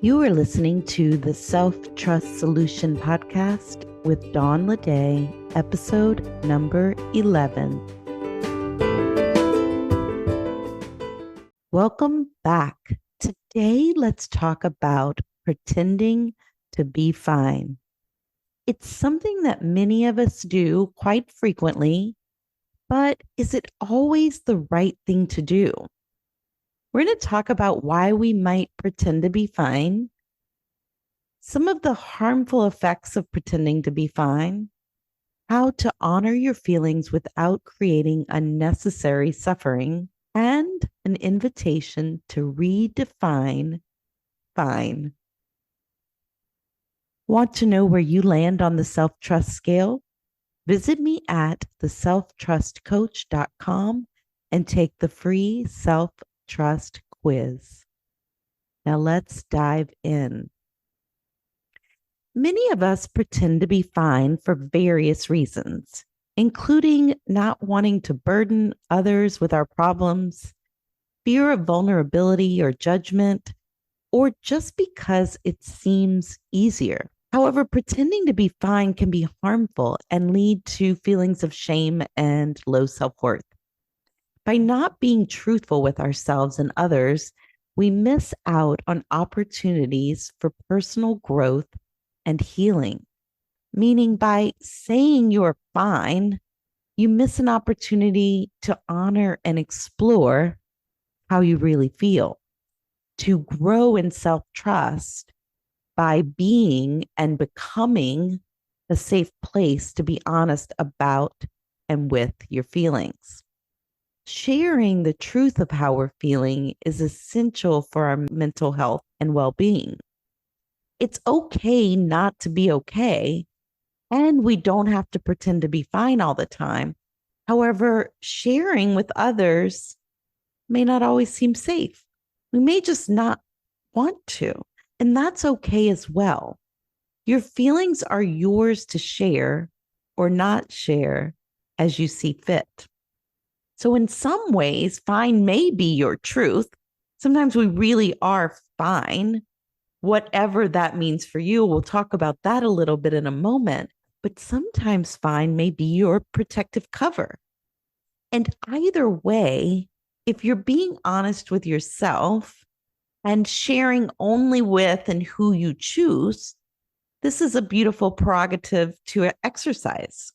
You are listening to the Self-Trust Solution podcast with Dawn Ledet, episode number 11. Welcome back. Today, let's talk about pretending to be fine. It's something that many of us do quite frequently, but is it always the right thing to do? We're going to talk about why we might pretend to be fine, some of the harmful effects of pretending to be fine, how to honor your feelings without creating unnecessary suffering, and an invitation to redefine fine. Want to know where you land on the self-trust scale? Visit me at theselftrustcoach.com and take the free self-trust quiz. Now let's dive in. Many of us pretend to be fine for various reasons, including not wanting to burden others with our problems, fear of vulnerability or judgment, or just because it seems easier. However, pretending to be fine can be harmful and lead to feelings of shame and low self-worth. By not being truthful with ourselves and others, we miss out on opportunities for personal growth and healing. Meaning, by saying you're fine, you miss an opportunity to honor and explore how you really feel, to grow in self-trust by being and becoming a safe place to be honest about and with your feelings. Sharing the truth of how we're feeling is essential for our mental health and well-being. It's okay not to be okay, and we don't have to pretend to be fine all the time. However, sharing with others may not always seem safe. We may just not want to, and that's okay as well. Your feelings are yours to share or not share as you see fit. So in some ways, fine may be your truth. Sometimes we really are fine, whatever that means for you. We'll talk about that a little bit in a moment, but sometimes fine may be your protective cover. And either way, if you're being honest with yourself and sharing only with and who you choose, this is a beautiful prerogative to exercise.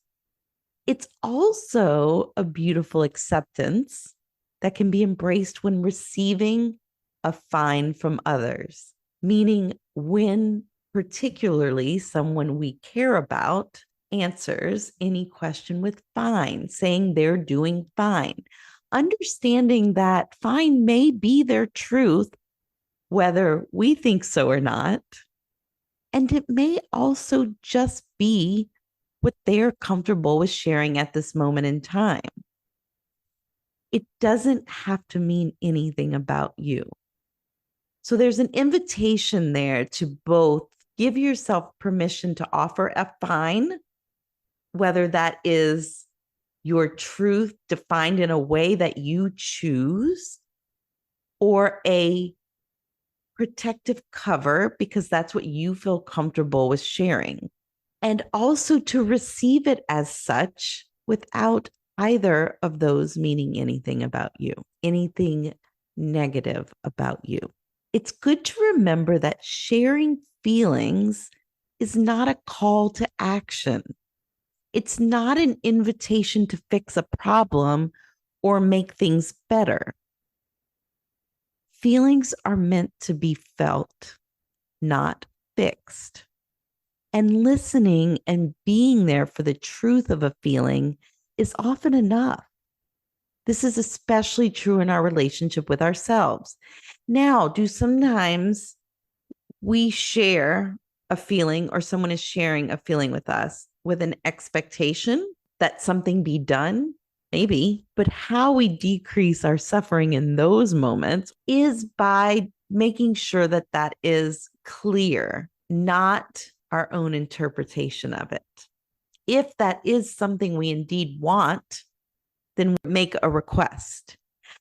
It's also a beautiful acceptance that can be embraced when receiving a fine from others, meaning when particularly someone we care about answers any question with fine, saying they're doing fine, understanding that fine may be their truth, whether we think so or not. And it may also just be what they're comfortable with sharing at this moment in time. It doesn't have to mean anything about you. So there's an invitation there to both give yourself permission to offer a fine, whether that is your truth defined in a way that you choose, or a protective cover because that's what you feel comfortable with sharing. And also to receive it as such without either of those meaning anything about you, anything negative about you. It's good to remember that sharing feelings is not a call to action. It's not an invitation to fix a problem or make things better. Feelings are meant to be felt, not fixed. And listening and being there for the truth of a feeling is often enough. This is especially true in our relationship with ourselves. Now, do sometimes we share a feeling, or someone is sharing a feeling with us with an expectation that something be done? Maybe, but how we decrease our suffering in those moments is by making sure that that is clear, not our own interpretation of it. If that is something we indeed want, then make a request.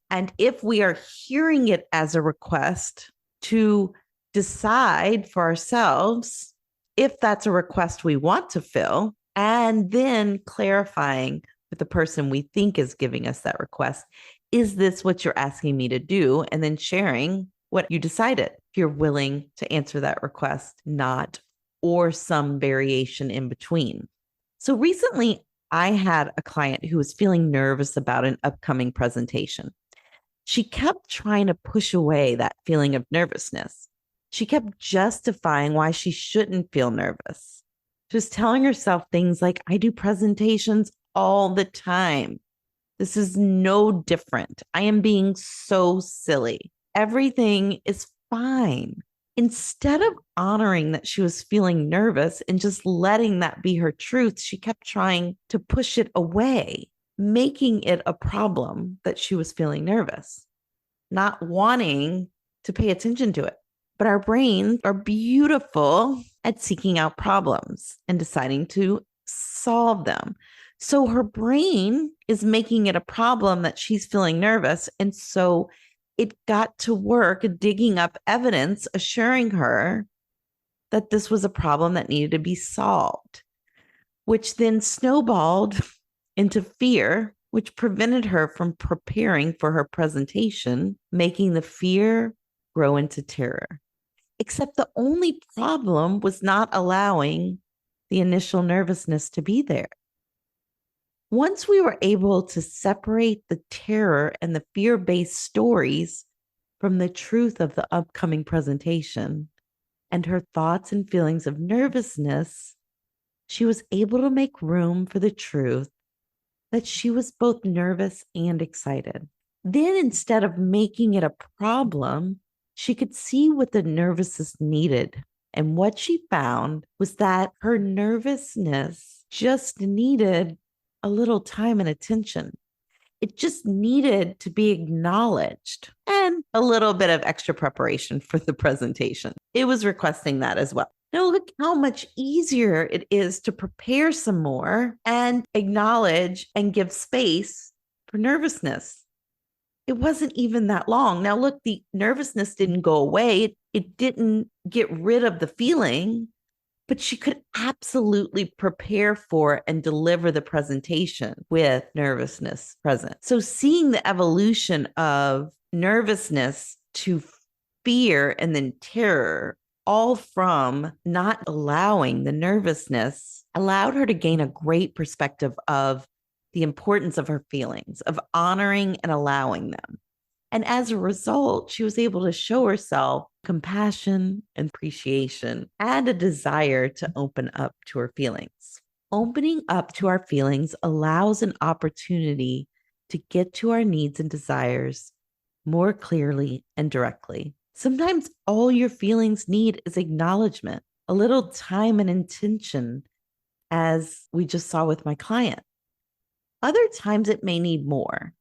And if we are hearing it as a request to decide for ourselves if that's a request we want to fill, and then clarifying with the person we think is giving us that request, is this what you're asking me to do? And then sharing what you decided, if you're willing to answer that request, not, or some variation in between. So recently, I had a client who was feeling nervous about an upcoming presentation. She kept trying to push away that feeling of nervousness. She kept justifying why she shouldn't feel nervous. She was telling herself things like, I do presentations all the time. This is no different. I am being so silly. Everything is fine. Instead of honoring that she was feeling nervous and just letting that be her truth, she kept trying to push it away, making it a problem that she was feeling nervous, not wanting to pay attention to it. But our brains are beautiful at seeking out problems and deciding to solve them. So her brain is making it a problem that she's feeling nervous. And so it got to work digging up evidence, assuring her that this was a problem that needed to be solved, which then snowballed into fear, which prevented her from preparing for her presentation, making the fear grow into terror. Except the only problem was not allowing the initial nervousness to be there. Once we were able to separate the terror and the fear-based stories from the truth of the upcoming presentation and her thoughts and feelings of nervousness, she was able to make room for the truth that she was both nervous and excited. Then, instead of making it a problem, she could see what the nervousness needed. And what she found was that her nervousness just needed a little time and attention. It just needed to be acknowledged and a little bit of extra preparation for the presentation. It was requesting that as well. Now, look how much easier it is to prepare some more and acknowledge and give space for nervousness. It wasn't even that long. Now, look, the nervousness didn't go away. It didn't get rid of the feeling, but she could absolutely prepare for and deliver the presentation with nervousness present. So seeing the evolution of nervousness to fear and then terror, all from not allowing the nervousness, allowed her to gain a great perspective of the importance of her feelings, of honoring and allowing them. And as a result, she was able to show herself compassion and appreciation and a desire to open up to her feelings. Opening up to our feelings allows an opportunity to get to our needs and desires more clearly and directly. Sometimes all your feelings need is acknowledgement, a little time and intention, as we just saw with my client. Other times it may need more.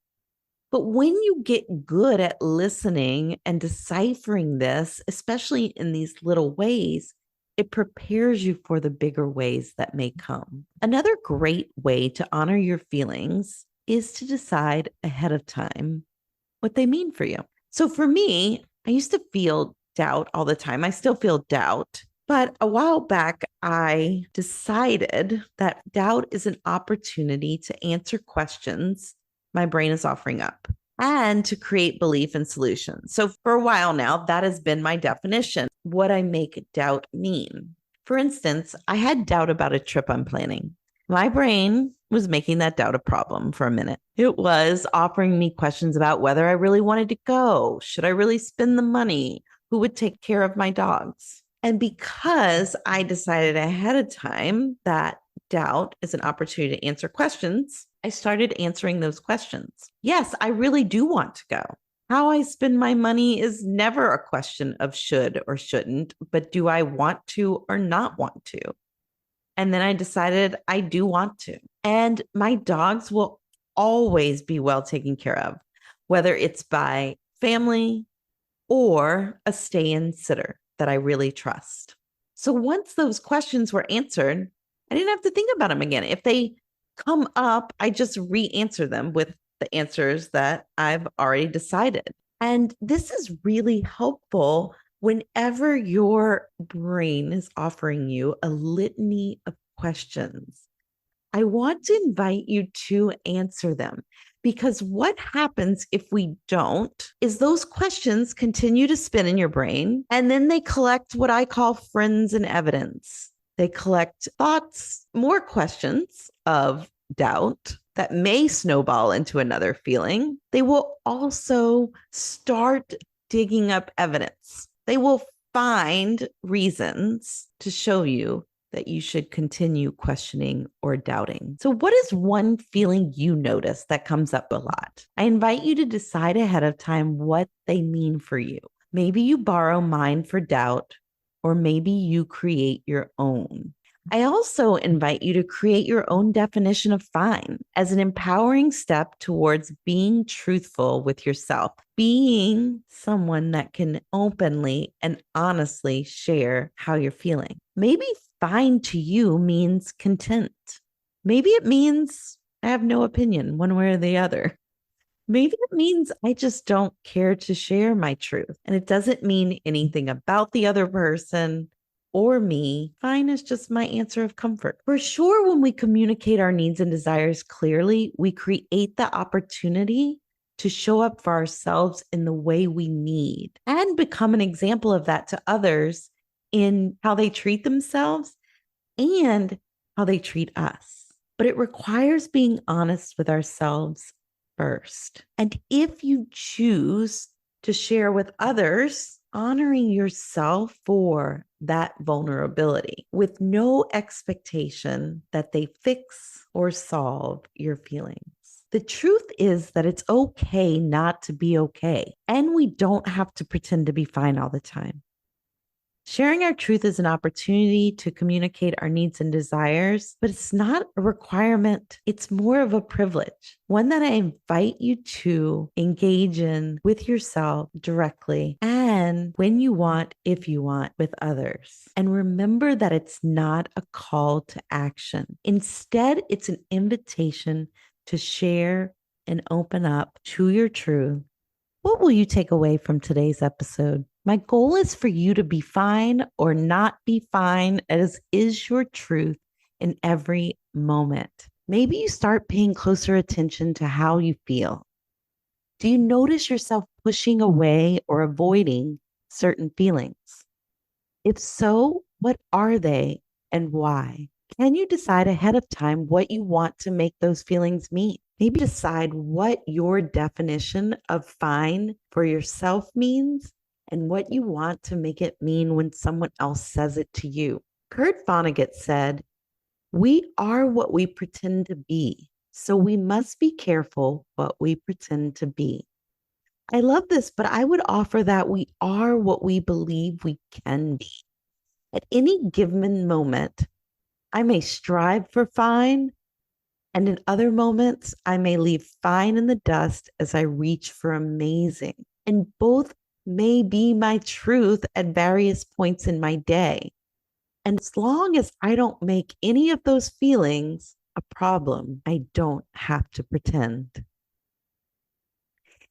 But when you get good at listening and deciphering this, especially in these little ways, it prepares you for the bigger ways that may come. Another great way to honor your feelings is to decide ahead of time what they mean for you. So for me, I used to feel doubt all the time. I still feel doubt. But a while back, I decided that doubt is an opportunity to answer questions my brain is offering up and to create belief and solutions. So for a while now, that has been my definition, what I make doubt mean. For instance, I had doubt about a trip I'm planning. My brain was making that doubt a problem for a minute. It was offering me questions about whether I really wanted to go. Should I really spend the money? Who would take care of my dogs? And because I decided ahead of time that doubt is an opportunity to answer questions, I started answering those questions. Yes, I really do want to go. How I spend my money is never a question of should or shouldn't, but do I want to or not want to? And then I decided I do want to. And my dogs will always be well taken care of, whether it's by family or a stay-in sitter that I really trust. So once those questions were answered, I didn't have to think about them again. If they come up, I just re-answer them with the answers that I've already decided. And this is really helpful Whenever your brain is offering you a litany of questions, I want to invite you to answer them, because what happens if we don't is those questions continue to spin in your brain, and then they collect what I call friends and evidence. They collect thoughts, more questions of doubt that may snowball into another feeling. They will also start digging up evidence. They will find reasons to show you that you should continue questioning or doubting. So, what is one feeling you notice that comes up a lot? I invite you to decide ahead of time what they mean for you. Maybe you borrow mine for doubt, or maybe you create your own. I also invite you to create your own definition of fine as an empowering step towards being truthful with yourself, being someone that can openly and honestly share how you're feeling. Maybe fine to you means content. Maybe it means I have no opinion one way or the other. Maybe it means I just don't care to share my truth. And it doesn't mean anything about the other person or me. Fine is just my answer of comfort. For sure, when we communicate our needs and desires clearly, we create the opportunity to show up for ourselves in the way we need and become an example of that to others in how they treat themselves and how they treat us. But it requires being honest with ourselves first. And if you choose to share with others, honoring yourself for that vulnerability with no expectation that they fix or solve your feelings. The truth is that it's okay not to be okay, and we don't have to pretend to be fine all the time. Sharing our truth is an opportunity to communicate our needs and desires, but it's not a requirement. It's more of a privilege, one that I invite you to engage in with yourself directly and when you want, if you want, with others. And remember that it's not a call to action. Instead, it's an invitation to share and open up to your truth. What will you take away from today's episode? My goal is for you to be fine or not be fine, as is your truth in every moment. Maybe you start paying closer attention to how you feel. Do you notice yourself pushing away or avoiding certain feelings? If so, what are they and why? Can you decide ahead of time what you want to make those feelings mean? Maybe decide what your definition of fine for yourself means and what you want to make it mean when someone else says it to you. Kurt Vonnegut said, "We are what we pretend to be, so we must be careful what we pretend to be." I love this, but I would offer that we are what we believe we can be. At any given moment, I may strive for fine, and in other moments, I may leave fine in the dust as I reach for amazing. And both may be my truth at various points in my day. And as long as I don't make any of those feelings a problem, I don't have to pretend.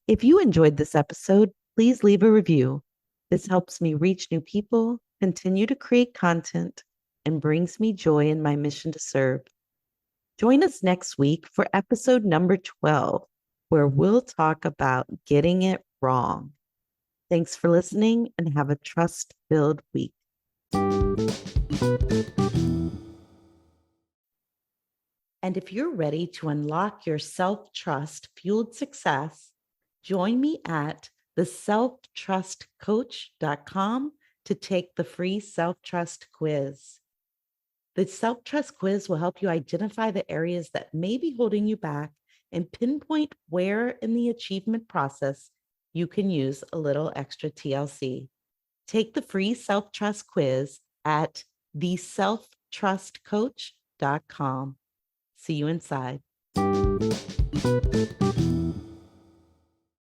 If you enjoyed this episode, please leave a review. This helps me reach new people, continue to create content, and brings me joy in my mission to serve. Join us next week for episode number 12, where we'll talk about getting it wrong. Thanks for listening and have a trust-filled week. And if you're ready to unlock your self-trust fueled success, join me at theselftrustcoach.com to take the free self-trust quiz. The self-trust quiz will help you identify the areas that may be holding you back and pinpoint where in the achievement process you can use a little extra TLC. Take the free self-trust quiz at theselftrustcoach.com. See you inside.